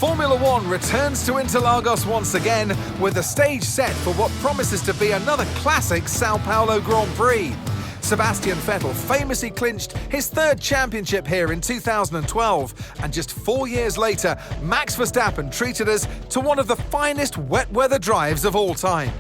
Formula One returns to Interlagos once again with the stage set for what promises to be another classic Sao Paulo Grand Prix. Sebastian Vettel famously clinched his third championship here in 2012, and just 4 years later, Max Verstappen treated us to one of the finest wet weather drives of all time.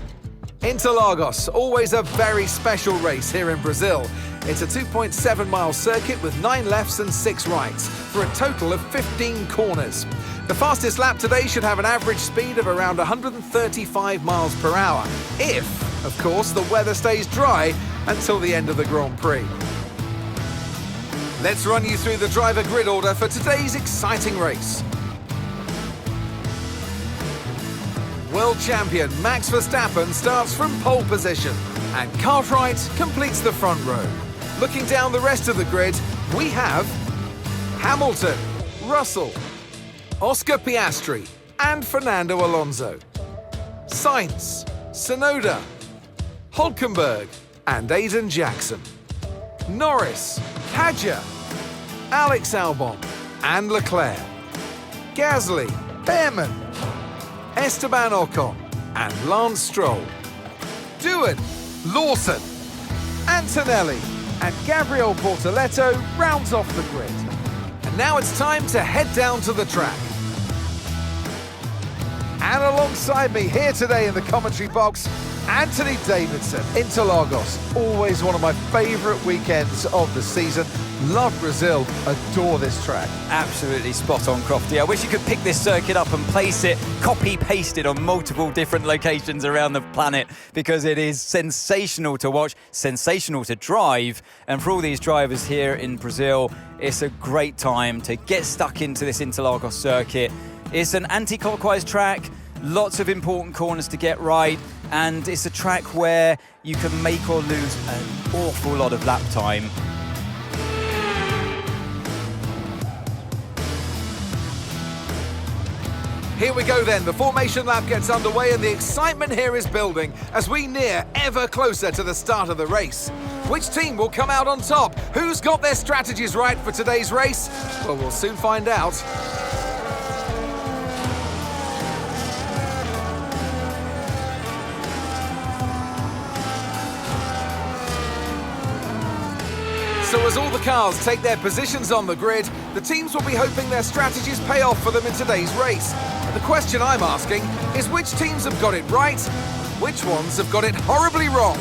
Interlagos, always a very special race here in Brazil. It's a 2.7-mile circuit with 9 lefts and 6 rights, for a total of 15 corners. The fastest lap today should have an average speed of around 135 miles per hour, if, of course, the weather stays dry until the end of the Grand Prix. Let's run you through the driver grid order for today's exciting race. World champion Max Verstappen starts from pole position, and Cartwright completes the front row. Looking down the rest of the grid, we have Hamilton, Russell, Oscar Piastri and Fernando Alonso, Sainz, Tsunoda, Hülkenberg and Aiden Jackson, Norris, Hadjar, Alex Albon and Leclerc, Gasly, Behrman, Esteban Ocon and Lance Stroll, Doohan, Lawson, Antonelli and Gabriel Bortoleto rounds off the grid. And now it's time to head down to the track. And alongside me here today in the commentary box, Anthony Davidson. Interlagos, always one of my favourite weekends of the season. Love Brazil, adore this track. Absolutely spot on, Crofty. I wish you could pick this circuit up and place it, copy-pasted on multiple different locations around the planet, because it is sensational to watch, sensational to drive. And for all these drivers here in Brazil, it's a great time to get stuck into this Interlagos circuit. It's an anti-clockwise track, lots of important corners to get right, and it's a track where you can make or lose an awful lot of lap time. Here we go then, the formation lap gets underway and the excitement here is building as we near ever closer to the start of the race. Which team will come out on top? Who's got their strategies right for today's race? Well, we'll soon find out. So as all the cars take their positions on the grid, the teams will be hoping their strategies pay off for them in today's race. And the question I'm asking is which teams have got it right, which ones have got it horribly wrong?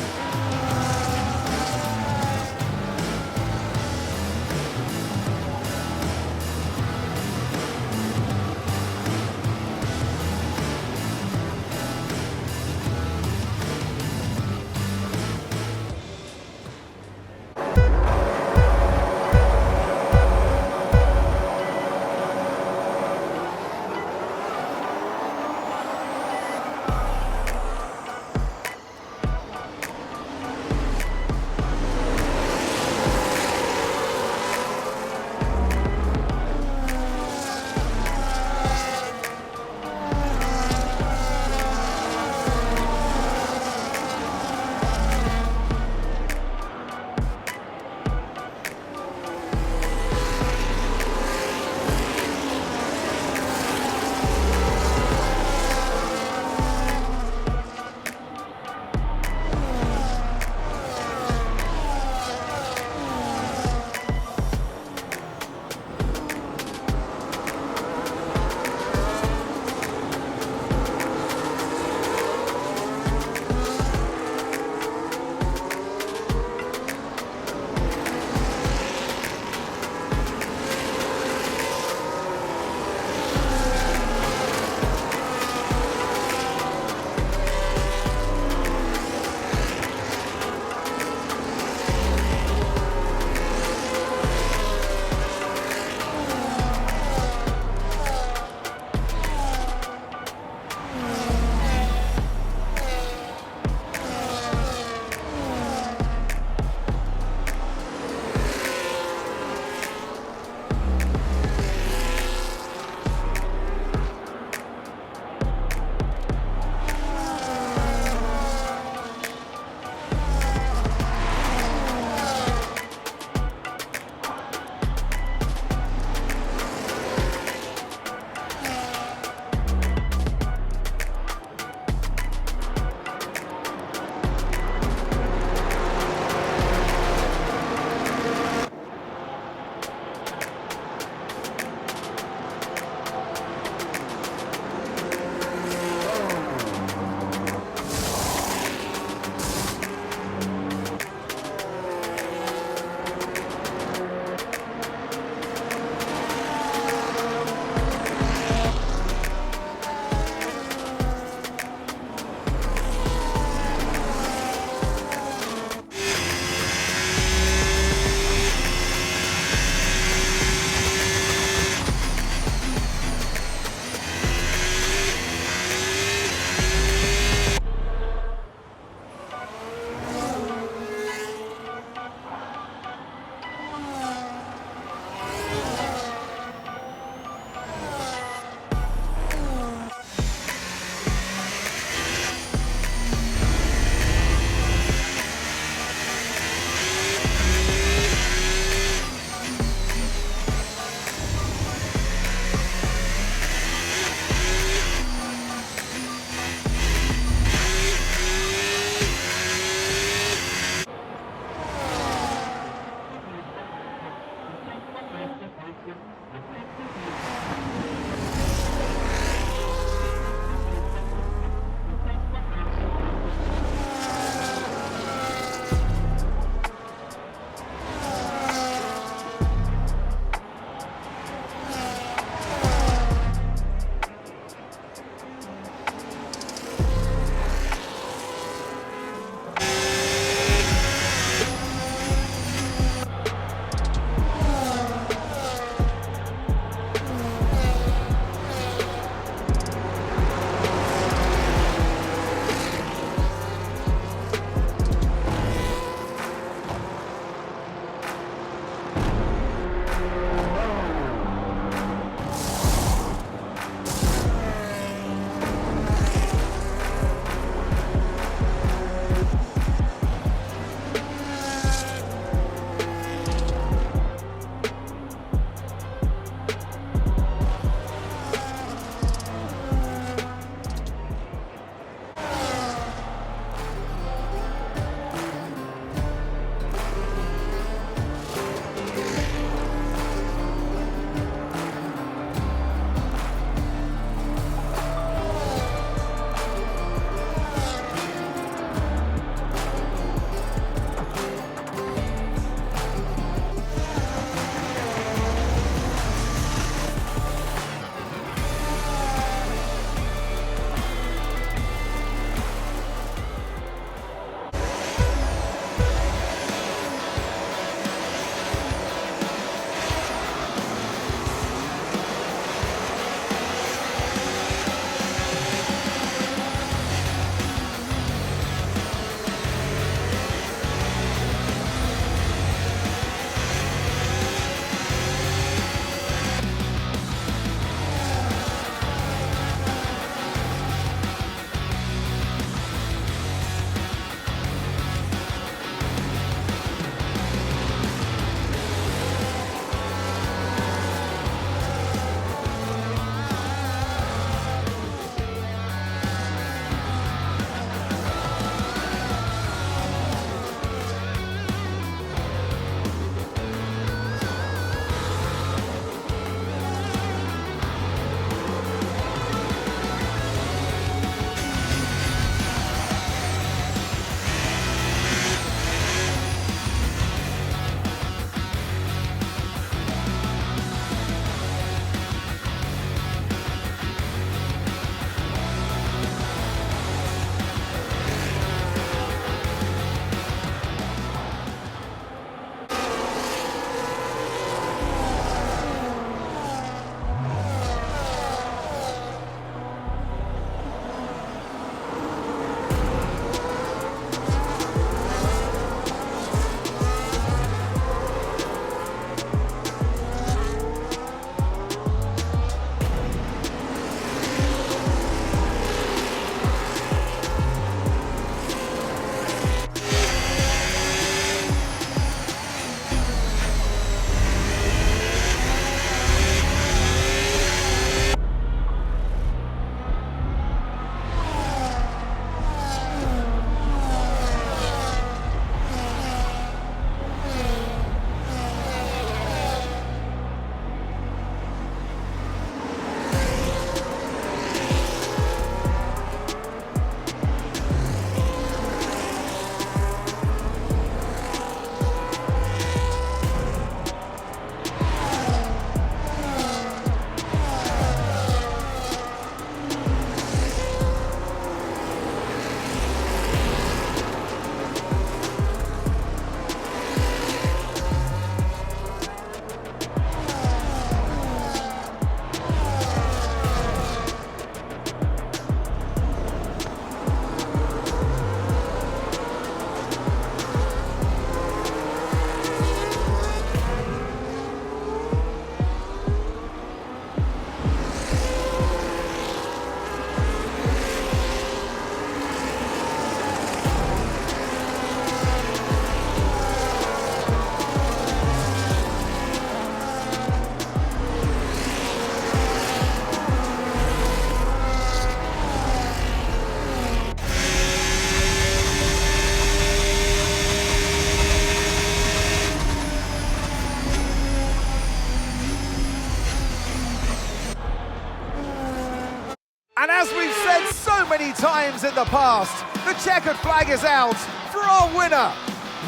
And as we've said so many times in the past, the checkered flag is out for our winner,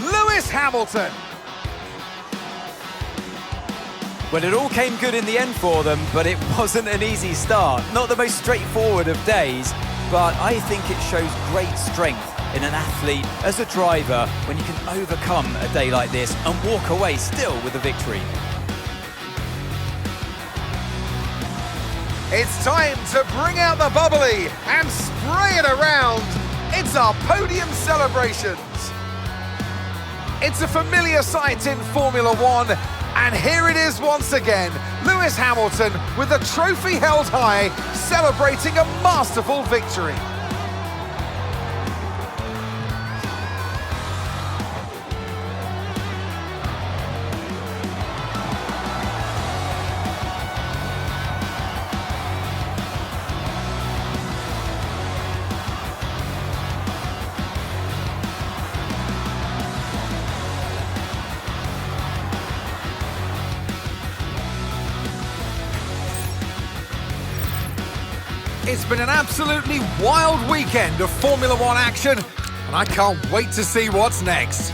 Lewis Hamilton. Well, it all came good in the end for them, but it wasn't an easy start. Not the most straightforward of days, but I think it shows great strength in an athlete as a driver when you can overcome a day like this and walk away still with a victory. It's time to bring out the bubbly and spray it around. It's our podium celebrations. It's a familiar sight in Formula One, and here it is once again. Lewis Hamilton with the trophy held high, celebrating a masterful victory. It's been an absolutely wild weekend of Formula One action, and I can't wait to see what's next.